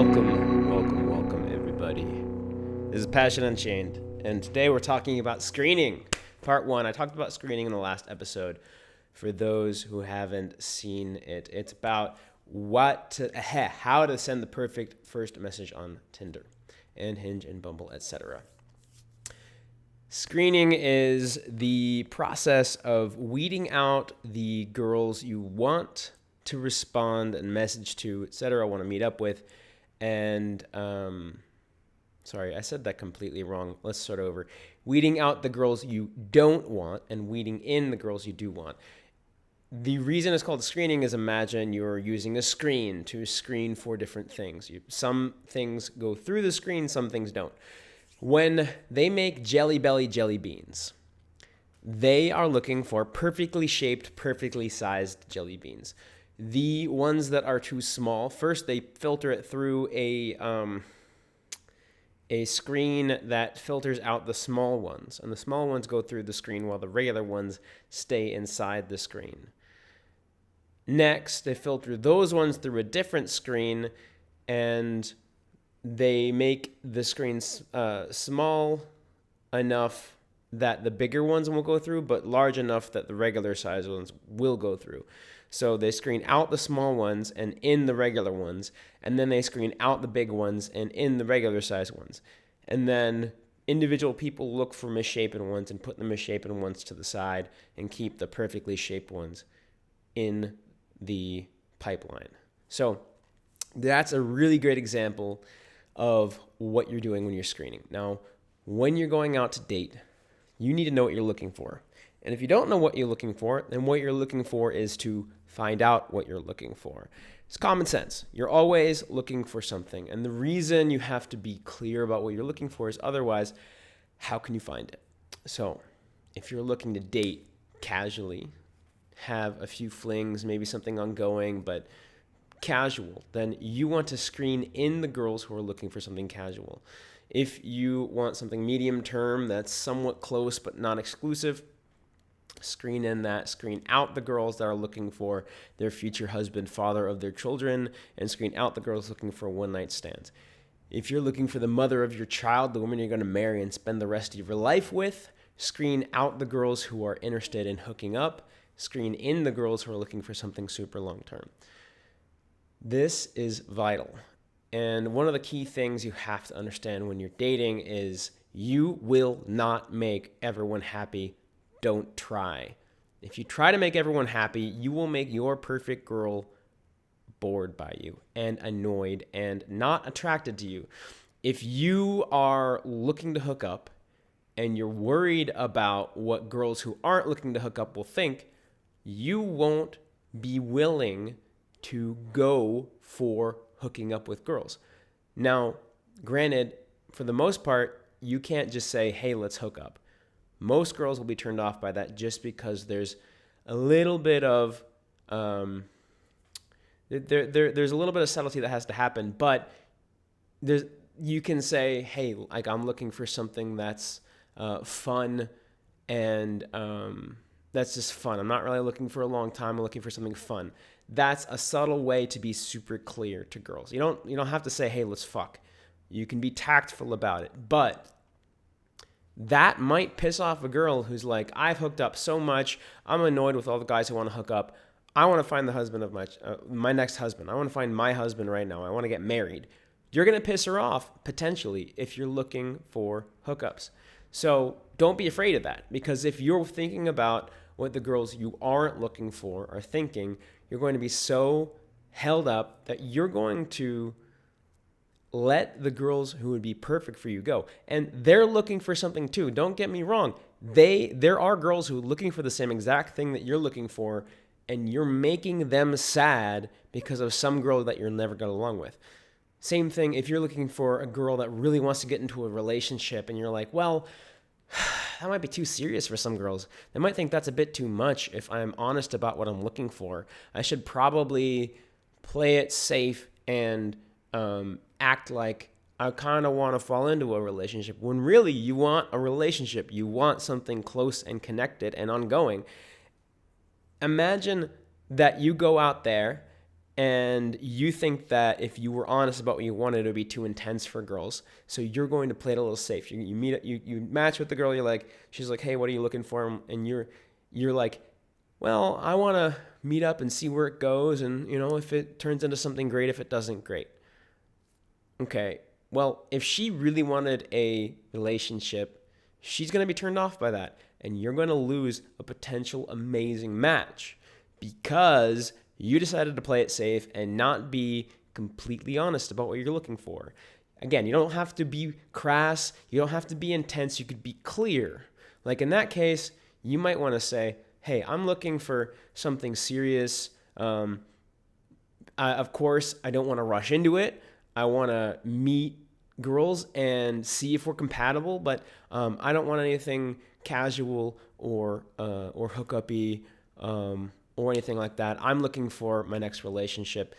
Welcome, everybody. This is Passion Unchained, and today we're talking about screening. Part 1. I talked about screening in the last episode. For those who haven't seen it, it's about how to send the perfect first message on Tinder and Hinge and Bumble, etc. Screening is the process of weeding out the girls you want to respond and message to, etc., want to meet up with. And, sorry, I said that completely wrong. Let's start over. Weeding out the girls you don't want and weeding in the girls you do want. The reason it's called screening is imagine you're using a screen to screen for different things. Some things go through the screen, some things don't. When they make Jelly Belly jelly beans, they are looking for perfectly shaped, perfectly sized jelly beans. The ones that are too small, first they filter it through a screen that filters out the small ones. And the small ones go through the screen while the regular ones stay inside the screen. Next, they filter those ones through a different screen, and they make the screens small enough that the bigger ones won't go through, but large enough that the regular size ones will go through. So they screen out the small ones and in the regular ones, and then they screen out the big ones and in the regular size ones. And then individual people look for misshapen ones and put the misshapen ones to the side and keep the perfectly shaped ones in the pipeline. So that's a really great example of what you're doing when you're screening. Now, when you're going out to date, you need to know what you're looking for. And if you don't know what you're looking for, then what you're looking for is to find out what you're looking for. It's common sense. You're always looking for something. And the reason you have to be clear about what you're looking for is otherwise, how can you find it? So if you're looking to date casually, have a few flings, maybe something ongoing, but casual, then you want to screen in the girls who are looking for something casual. If you want something medium term that's somewhat close but not exclusive, screen in that, screen out the girls that are looking for their future husband, father of their children, and screen out the girls looking for one-night stands. If you're looking for the mother of your child, the woman you're going to marry and spend the rest of your life with, screen out the girls who are interested in hooking up, screen in the girls who are looking for something super long-term. This is vital. And one of the key things you have to understand when you're dating is you will not make everyone happy. Don't try. If you try to make everyone happy, you will make your perfect girl bored by you and annoyed and not attracted to you. If you are looking to hook up and you're worried about what girls who aren't looking to hook up will think, you won't be willing to go for hooking up with girls. Now, granted, for the most part, you can't just say, hey, let's hook up. Most girls will be turned off by that just because there's a little bit of there's a little bit of subtlety that has to happen, but you can say, hey, like I'm looking for something that's fun and that's just fun. I'm not really looking for a long time. I'm looking for something fun. That's a subtle way to be super clear to girls. You don't have to say, hey, let's fuck. You can be tactful about it, but that might piss off a girl who's like, I've hooked up so much. I'm annoyed with all the guys who want to hook up. I want to find the husband of my next husband. I want to find my husband right now. I want to get married. You're going to piss her off potentially if you're looking for hookups. So don't be afraid of that, because if you're thinking about what the girls you aren't looking for are thinking, you're going to be so held up that you're going to let the girls who would be perfect for you go. And they're looking for something too. Don't get me wrong. There are girls who are looking for the same exact thing that you're looking for, and you're making them sad because of some girl that you're never going along with. Same thing if you're looking for a girl that really wants to get into a relationship and you're like, well, that might be too serious for some girls. They might think that's a bit too much if I'm honest about what I'm looking for. I should probably play it safe and act like I kind of want to fall into a relationship, when really you want a relationship. You want something close and connected and ongoing. Imagine that you go out there and you think that if you were honest about what you wanted, it would be too intense for girls. So you're going to play it a little safe. You match with the girl. You're like, she's like, hey, what are you looking for? And you're like, well, I want to meet up and see where it goes. And, if it turns into something great, if it doesn't, great. Okay. Well, if she really wanted a relationship, she's going to be turned off by that. And you're going to lose a potential amazing match because you decided to play it safe and not be completely honest about what you're looking for. Again, you don't have to be crass. You don't have to be intense. You could be clear. Like in that case, you might want to say, hey, I'm looking for something serious. Of course, I don't want to rush into it. I want to meet girls and see if we're compatible, but I don't want anything casual or hookup-y or anything like that. I'm looking for my next relationship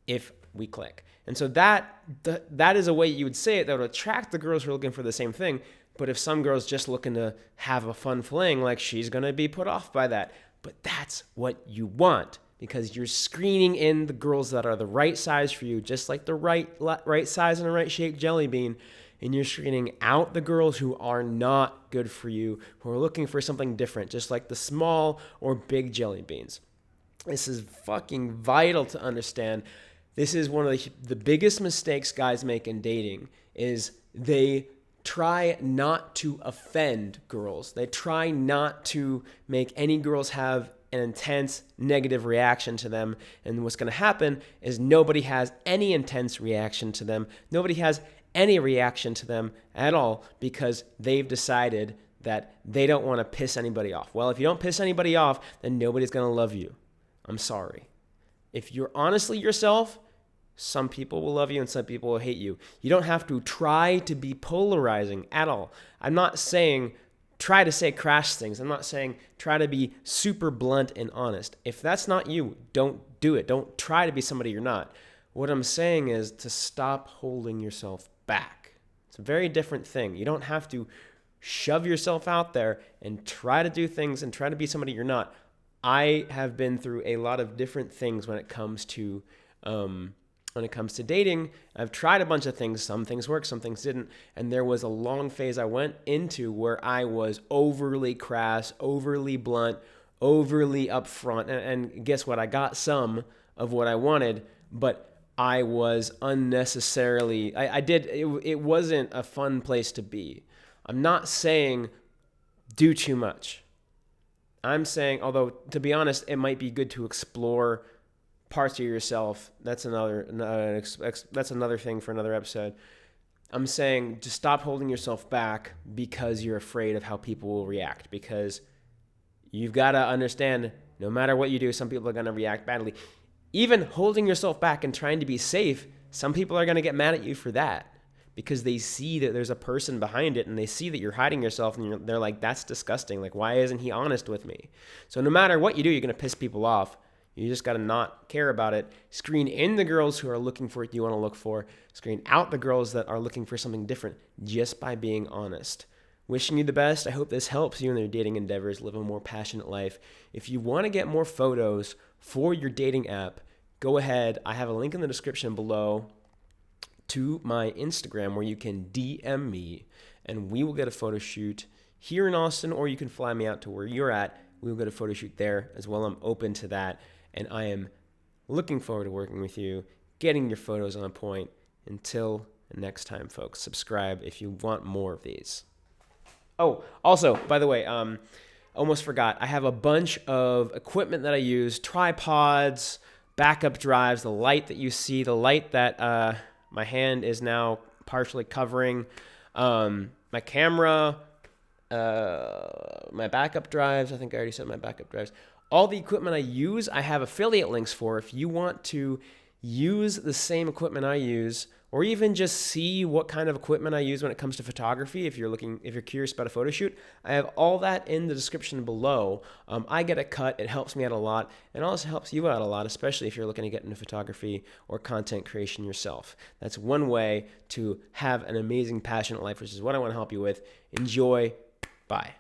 if we click. And so that is a way you would say it that would attract the girls who are looking for the same thing. But if some girl's just looking to have a fun fling, like she's going to be put off by that. But that's what you want because you're screening in the girls that are the right size for you, just like the right size and the right shaped jelly bean. And you're screening out the girls who are not good for you, who are looking for something different, just like the small or big jelly beans. This is fucking vital to understand. This is one of the biggest mistakes guys make in dating is they try not to offend girls. They try not to make any girls have an intense negative reaction to them. And what's going to happen is nobody has any intense reaction to them. Nobody has any reaction to them at all because they've decided that they don't want to piss anybody off. Well, if you don't piss anybody off, then nobody's going to love you. I'm sorry. If you're honestly yourself, some people will love you and some people will hate you. You don't have to try to be polarizing at all. I'm not saying try to say crash things. I'm not saying try to be super blunt and honest. If that's not you, don't do it. Don't try to be somebody you're not. What I'm saying is to stop holding yourself back. It's a very different thing. You don't have to shove yourself out there and try to do things and try to be somebody you're not. I have been through a lot of different things when it comes to dating. I've tried a bunch of things. Some things worked, some things didn't. And there was a long phase I went into where I was overly crass, overly blunt, overly upfront. And guess what? I got some of what I wanted, but I was unnecessarily, it wasn't a fun place to be. I'm not saying do too much. I'm saying, although to be honest, it might be good to explore parts of yourself. That's another thing for another episode. I'm saying just stop holding yourself back because you're afraid of how people will react, because you've got to understand no matter what you do, some people are going to react badly. Even holding yourself back and trying to be safe, some people are going to get mad at you for that because they see that there's a person behind it and they see that you're hiding yourself and they're like, that's disgusting. Like, why isn't he honest with me? So no matter what you do, you're going to piss people off. You just got to not care about it. Screen in the girls who are looking for what you want to look for. Screen out the girls that are looking for something different just by being honest. Wishing you the best. I hope this helps you in your dating endeavors, live a more passionate life. If you want to get more photos for your dating app, go ahead. I have a link in the description below to my Instagram where you can DM me and we will get a photo shoot here in Austin, or you can fly me out to where you're at. We will get a photo shoot there as well. I'm open to that. And I am looking forward to working with you, getting your photos on point. Until next time, folks, subscribe if you want more of these. Oh, also, by the way, almost forgot. I have a bunch of equipment that I use, tripods, backup drives, the light that you see, the light that my hand is now partially covering, my camera, my backup drives. I think I already said my backup drives. All the equipment I use, I have affiliate links for. If you want to use the same equipment I use, or even just see what kind of equipment I use when it comes to photography, if you're curious about a photo shoot, I have all that in the description below. I get a cut. It helps me out a lot, and also helps you out a lot, especially if you're looking to get into photography or content creation yourself. That's one way to have an amazing, passionate life, which is what I want to help you with. Enjoy. Bye.